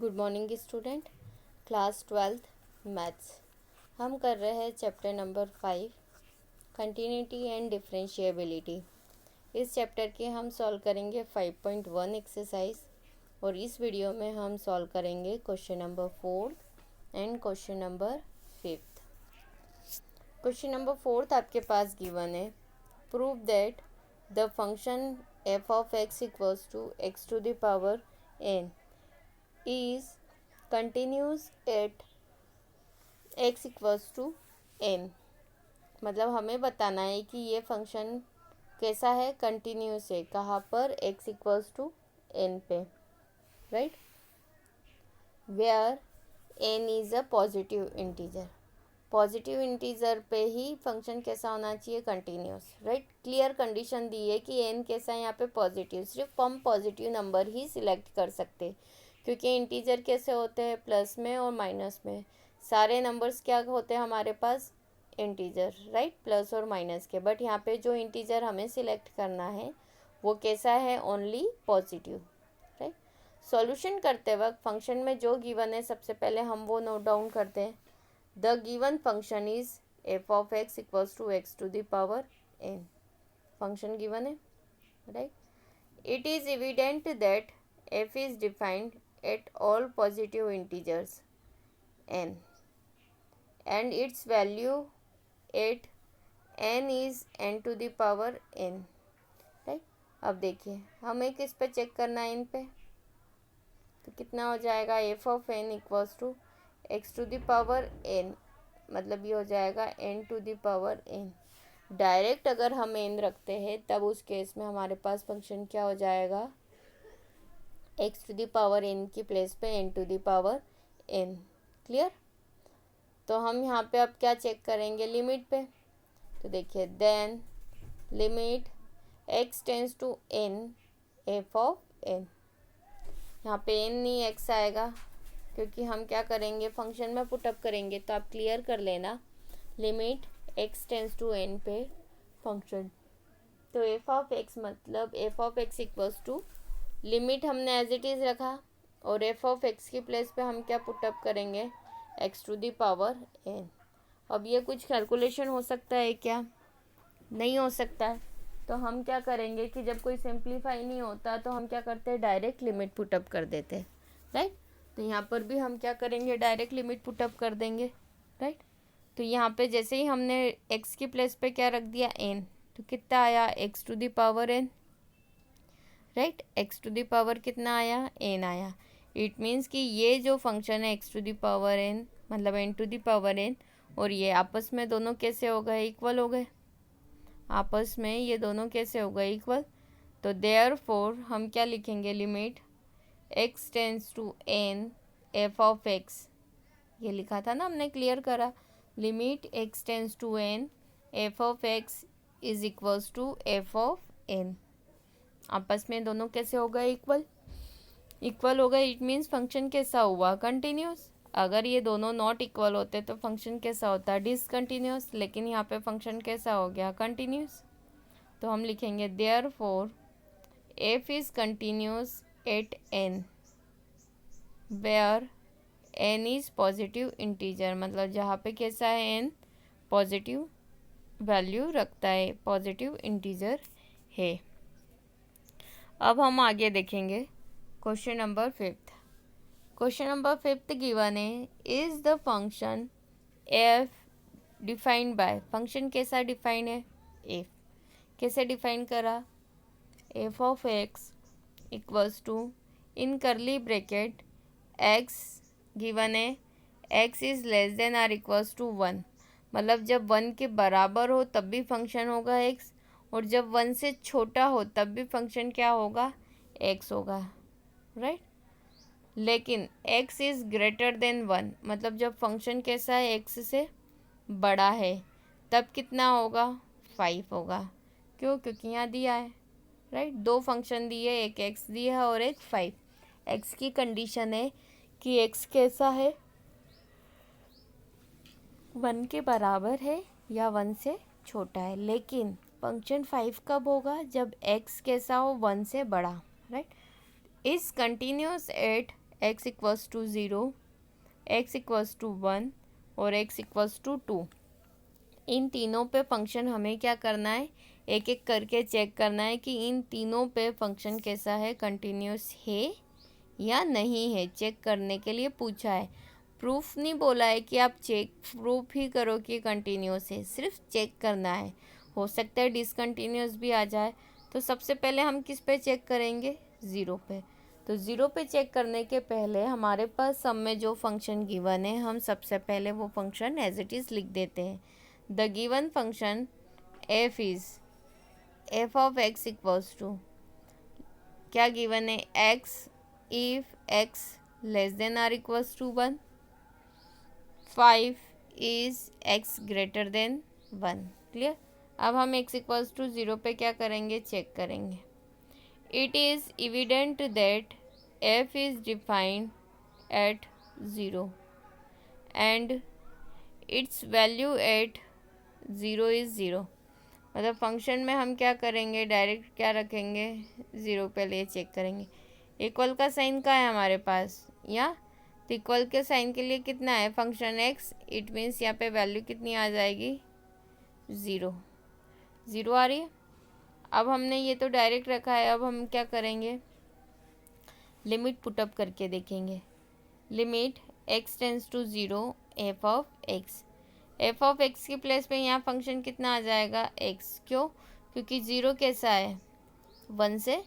Good morning student. Class 12th maths हम कर रहे हैं chapter number 5 continuity and differentiability. इस चैप्टर के हम सॉल्व करेंगे 5.1 एक्सरसाइज और इस वीडियो में हम सॉल्व करेंगे question number 4 and question number 5। Question number 4 आपके पास गिवन है, prove that the function f of x equals to x to the power n is continuous at x equals to n। मतलब हमें बताना है कि ये फंक्शन कैसा है, कंटिन्यूस है, कहाँ पर x इक्वल्स टू n पे, right, where n is a positive integer. Positive integer पे ही फंक्शन कैसा होना चाहिए, कंटिन्यूस, राइट। क्लियर कंडीशन दी है कि n कैसा है यहाँ पे, पॉजिटिव। सिर्फ हम पॉजिटिव नंबर ही सिलेक्ट कर सकते, क्योंकि इंटीजर कैसे होते हैं, प्लस में और माइनस में। सारे नंबर्स क्या होते हैं हमारे पास, इंटीजर, राइट, प्लस और माइनस के। बट यहाँ पे जो इंटीजर हमें सिलेक्ट करना है वो कैसा है, ओनली पॉजिटिव, राइट। सॉल्यूशन करते वक्त फंक्शन में जो गिवन है सबसे पहले हम वो नोट डाउन करते हैं। The given function is F of x equals to X to the power N. Function given है, right. It is evident that f is defined at all positive integers n and its value at n is n to the power n, right. अब देखिए हमें किस पे check करना है, इन पे, तो कितना हो जाएगा, f of n equals to x to the power n, मतलब ये हो जाएगा n to the power n। Direct अगर हम n रखते हैं तब उस केस में हमारे पास फंक्शन क्या हो जाएगा, x to the power n की प्लेस पे n to the power n। Clear. तो हम यहाँ पे अब क्या चेक करेंगे, लिमिट पे। तो देखिए then limit x tends to n f of n। यहाँ पे n नहीं x आएगा, क्योंकि हम क्या करेंगे, फंक्शन में पुटअप करेंगे। तो आप क्लियर कर लेना, limit x tends to n पे फंक्शन। तो f ऑफ x मतलब f of x equals to, limit हमने एज इट इज़ रखा और f ऑफ x की प्लेस पे हम क्या पुटअप करेंगे, x to the power n। अब ये कुछ कैलकुलेशन हो सकता है क्या, नहीं हो सकता है। तो हम क्या करेंगे कि जब कोई सिंप्लीफाई नहीं होता तो हम क्या करते हैं, डायरेक्ट लिमिट पुटअप कर देते हैं, राइट। तो यहाँ पर भी हम क्या करेंगे, डायरेक्ट लिमिट पुटअप कर देंगे, राइट। तो यहाँ पे जैसे ही हमने x की प्लेस पे क्या रख दिया, n, तो कितना आया, x to the power n, right. x to the power कितना आया, n आया। इट मीन्स कि ये जो फंक्शन है x to the power n मतलब n to the power n, और ये आपस में दोनों कैसे हो गए, इक्वल हो गए। आपस में ये दोनों कैसे हो गए, इक्वल। तो देयरफॉर हम क्या लिखेंगे, limit x tends to n f of x, ये लिखा था ना हमने, क्लियर करा। Limit x tends to n f of x is equals to f of n। आपस में दोनों कैसे हो गए, इक्वल, इक्वल हो गए। इट मीन्स फंक्शन कैसा हुआ, कंटिन्यूस। अगर ये दोनों नॉट इक्वल होते तो फंक्शन कैसा होता, डिसकंटिन्यूस। लेकिन यहाँ पे फंक्शन कैसा हो गया, कंटिन्यूस। तो हम लिखेंगे therefore f is continuous at n where n is positive integer, मतलब जहाँ पे कैसा है, n पॉजिटिव वैल्यू रखता है, पॉजिटिव इंटीजर है। अब हम आगे देखेंगे question number 5। Question number 5 given है, is the function f defined by. Function कैसा डिफाइन है, f कैसे डिफाइन करा, f of x equals to, in curly bracket x given है, x is less than or equals to 1, मतलब जब 1 के बराबर हो तब भी फंक्शन होगा x, और जब 1 से छोटा हो तब भी फंक्शन क्या होगा, x होगा, राइट। लेकिन x इज़ ग्रेटर देन 1, मतलब जब फंक्शन कैसा है, x से बड़ा है, तब कितना होगा, 5 होगा। क्यों, क्योंकि यहाँ दिया है, राइट। दो फंक्शन दिए, एक x दिया है और एक 5। x की कंडीशन है कि x कैसा है, 1 के बराबर है या 1 से छोटा है। लेकिन फंक्शन 5 कब होगा, जब x कैसा हो, 1 से बड़ा, right. Is continuous at x equals to 0, x equals to 1 और x इक्वल्स टू 2। इन तीनों पे फंक्शन हमें क्या करना है, एक एक करके चेक करना है कि इन तीनों पे फंक्शन कैसा है, कंटिन्यूस है या नहीं है। चेक करने के लिए पूछा है, प्रूफ नहीं बोला है कि आप चेक प्रूफ ही करो कि कंटिन्यूस है, सिर्फ चेक करना है। हो सकता है डिसकंटिन्यूस भी आ जाए। तो सबसे पहले हम किस पे चेक करेंगे, 0 पे। तो 0 पे चेक करने के पहले हमारे पास सम में जो फंक्शन गिवन है, हम सबसे पहले वो फंक्शन एज इट इज़ लिख देते हैं। The given function f is f of x equals to, क्या गिवन है, x if x less than or equals to 1, 5 is x greater than 1। Clear. अब हम x इक्वल्स टू 0 पे क्या करेंगे, चेक करेंगे। It is evident that f is defined at 0 and its value at 0 is 0। मतलब function में हम क्या करेंगे, डायरेक्ट क्या रखेंगे, 0 पे लिए चेक करेंगे। इक्वल का साइन का है हमारे पास, या तो इक्वल के साइन के लिए कितना है फंक्शन x, इट मीन्स यहाँ पे वैल्यू कितनी आ जाएगी, 0 आ रही है। अब हमने ये तो डायरेक्ट रखा है, अब हम क्या करेंगे, लिमिट पुटअप करके देखेंगे। Limit x tends to 0 f of x की प्लेस पे यहाँ फंक्शन कितना आ जाएगा, x। क्यों, क्योंकि 0 कैसा है, 1 से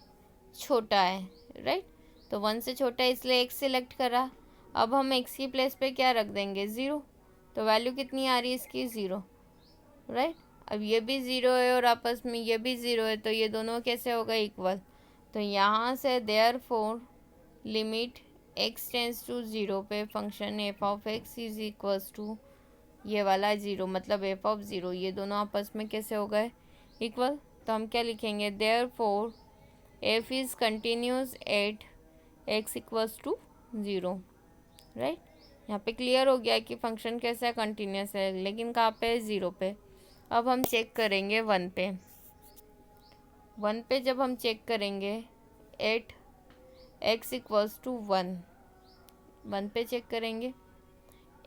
छोटा है, राइट। तो 1 से छोटा है इसलिए x सिलेक्ट करा। अब हम x की प्लेस पे क्या रख देंगे, 0। तो वैल्यू कितनी आ रही है इसकी, 0, राइट। अब ये भी 0 है और आपस में ये भी 0 है, तो ये दोनों कैसे होगा, इक्वल। तो यहाँ से therefore limit x tends to 0 पे function f of x is equals to ये वाला 0, मतलब एफ ऑफ 0, ये दोनों आपस में कैसे हो गए, इक्वल। तो हम क्या लिखेंगे, therefore f is continuous at x equals to 0, right. यहाँ पे क्लियर हो गया कि फंक्शन कैसा है, कंटिन्यूस है, लेकिन कहाँ पे, 0 पे। अब हम चेक करेंगे 1 पे। 1 पे जब हम चेक करेंगे एट x इक्वल्स टू 1 पे चेक करेंगे।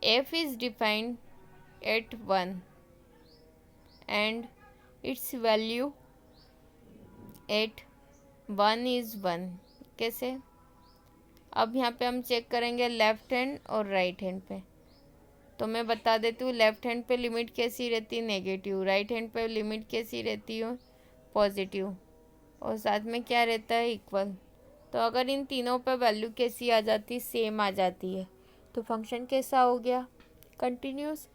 f is defined at 1 and its value at 1 is 1। कैसे, अब यहाँ पे हम चेक करेंगे लेफ़्ट हैंड और राइट हैंड पे। तो मैं बता देती हूँ, लेफ़्ट हैंड पे लिमिट कैसी रहती है, नेगेटिव। राइट हैंड पे लिमिट कैसी रहती है, पॉजिटिव। और साथ में क्या रहता है, इक्वल। तो अगर इन तीनों पे वैल्यू कैसी आ जाती, सेम आ जाती है, तो फंक्शन कैसा हो गया, कंटिन्यूस।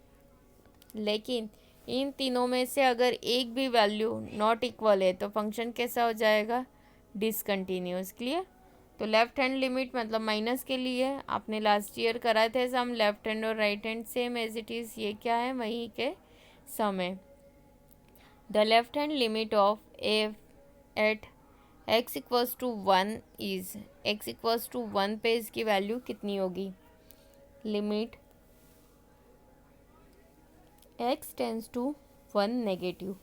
लेकिन इन तीनों में से अगर एक भी वैल्यू नॉट इक्वल है तो फंक्शन कैसा हो जाएगा, डिसकंटिन्यूस। क्लियर। तो लेफ़्ट हैंड लिमिट मतलब माइनस के लिए आपने लास्ट ईयर कराए थे सम, लेफ़्ट हैंड और right hand same as it is, ये क्या है, वही के सम है। The left hand limit of f at x equals to 1 is, x equals to 1 पे इसकी वैल्यू कितनी होगी, limit x tends to 1 negative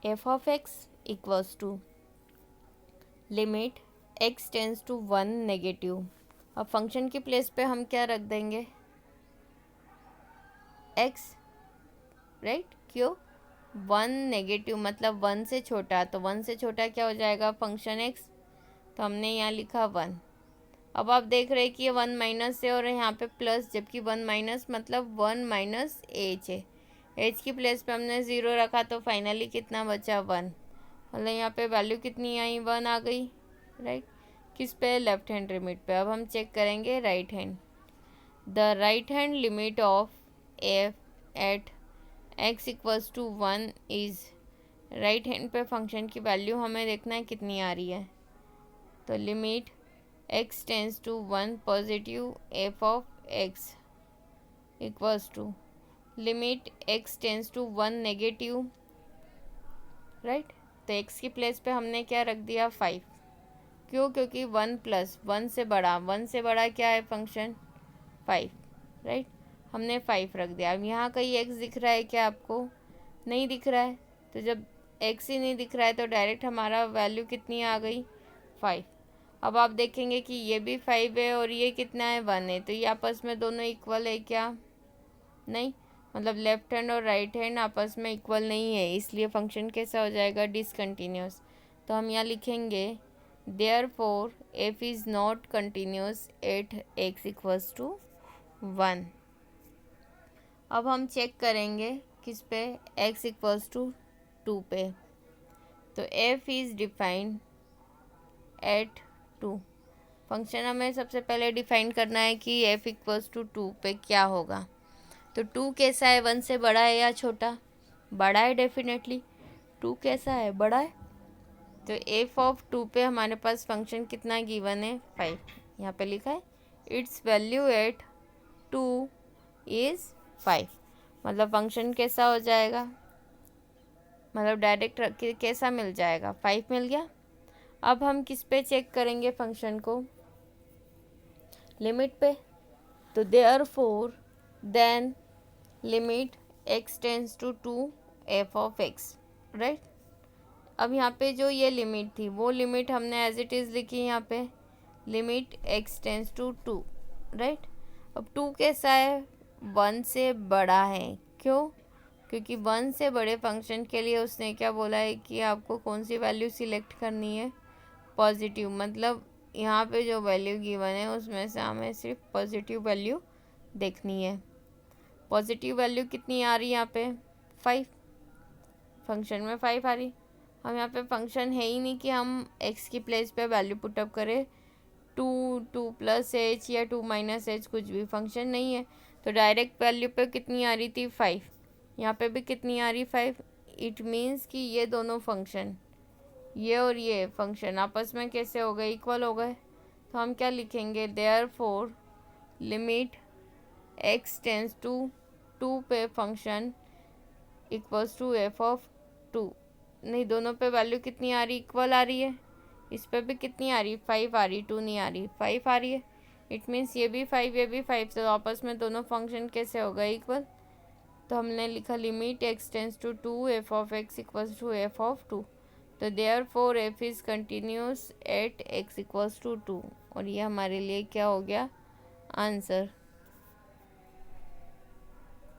f of x equals to limit x tends to 1 negative. अब फंक्शन की place पे हम क्या रख देंगे, x, राइट। क्यों, 1 नेगेटिव मतलब 1 से छोटा, तो 1 से छोटा क्या हो जाएगा, फंक्शन x। तो हमने यहाँ लिखा 1। अब आप देख रहे हैं कि ये 1 माइनस है और यहाँ पे प्लस, जबकि 1 माइनस मतलब 1 माइनस एच है। एच की प्लेस पे हमने 0 रखा, तो फाइनली कितना बचा, 1। मतलब यहाँ पे वैल्यू कितनी आई, 1 आ गई, राइट। किस पे, लेफ्ट हैंड लिमिट पे। अब हम चेक करेंगे right hand. The right hand limit of f at x equals to 1 is, right hand पे फंक्शन की वैल्यू हमें देखना है कितनी आ रही है। तो limit x tends to 1 positive f of x equals to limit x tends to 1 negative, right. तो x की प्लेस पे हमने क्या रख दिया, 5। क्यों, क्योंकि 1 प्लस 1 से बड़ा, 1 से बड़ा क्या है फंक्शन, 5, राइट। हमने 5 रख दिया। अब यहाँ कहीं x दिख रहा है क्या आपको, नहीं दिख रहा है। तो जब x ही नहीं दिख रहा है तो डायरेक्ट हमारा वैल्यू कितनी आ गई, 5। अब आप देखेंगे कि ये भी 5 है और ये कितना है 1 है, तो ये आपस में दोनों इक्वल है क्या? नहीं, मतलब लेफ्ट हैंड और राइट हैंड आपस में इक्वल नहीं है, इसलिए फंक्शन कैसा हो जाएगा? डिसकंटिन्यूस। तो हम यहाँ लिखेंगे therefore f is not continuous at x equals to 1। अब हम चेक करेंगे किस पे? x इक्वल्स टू 2 पे। तो f is defined eight 2। Function हमें सबसे पहले डिफाइन करना है कि f इक्वल्स टू 2 पे क्या होगा। तो 2 कैसा है? 1 से बड़ा है या छोटा? बड़ा है डेफिनेटली। 2 कैसा है? बड़ा है। तो f ऑफ 2 पे हमारे पास फंक्शन कितना गिवन है? 5। यहाँ पे लिखा है इट्स वैल्यू एट 2 इज़ 5। मतलब फंक्शन कैसा हो जाएगा? मतलब डायरेक्ट कैसा मिल जाएगा? 5 मिल गया। अब हम किस पे चेक करेंगे फंक्शन को? लिमिट पे। तो therefore then limit x tends to 2 f of x, right. अब यहाँ पे जो ये लिमिट थी वो लिमिट हमने एज इट इज़ लिखी यहाँ पे, limit x tends to 2, right. अब 2 कैसा है? 1 से बड़ा है। क्यों? क्योंकि 1 से बड़े फंक्शन के लिए उसने क्या बोला है कि आपको कौन सी वैल्यू सिलेक्ट करनी है? पॉजिटिव। मतलब यहाँ पे जो वैल्यू गिवन है उसमें से हमें सिर्फ पॉजिटिव वैल्यू देखनी है। पॉजिटिव वैल्यू कितनी आ रही है यहाँ पे? 5। फंक्शन में 5 आ रही। हम यहाँ पे फंक्शन है ही नहीं कि हम x की प्लेस पे वैल्यू पुटअप करें 2 प्लस एच या 2 माइनस एच, कुछ भी फंक्शन नहीं है। तो डायरेक्ट वैल्यू पे कितनी आ रही थी? 5। यहाँ पे भी कितनी आ रही? 5। इट मीन्स कि ये दोनों फंक्शन, ये और ये फंक्शन आपस में कैसे हो गए? इक्वल हो गए। तो हम क्या लिखेंगे? Therefore limit x tends to 2 पे function equals to f of 2। नहीं, दोनों पे वैल्यू कितनी आ रही? इक्वल आ रही है। इस पे भी कितनी आ रही? 5 आ रही, 2 नहीं आ रही, 5 आ रही है। इट मीन्स ये भी 5 ये भी 5, तो आपस में दोनों फंक्शन कैसे हो गए? इक्वल। तो हमने लिखा limit x tends to 2 f of x equals to f of 2। तो therefore f is continuous at x equals to 2। और ये हमारे लिए क्या हो गया? आंसर।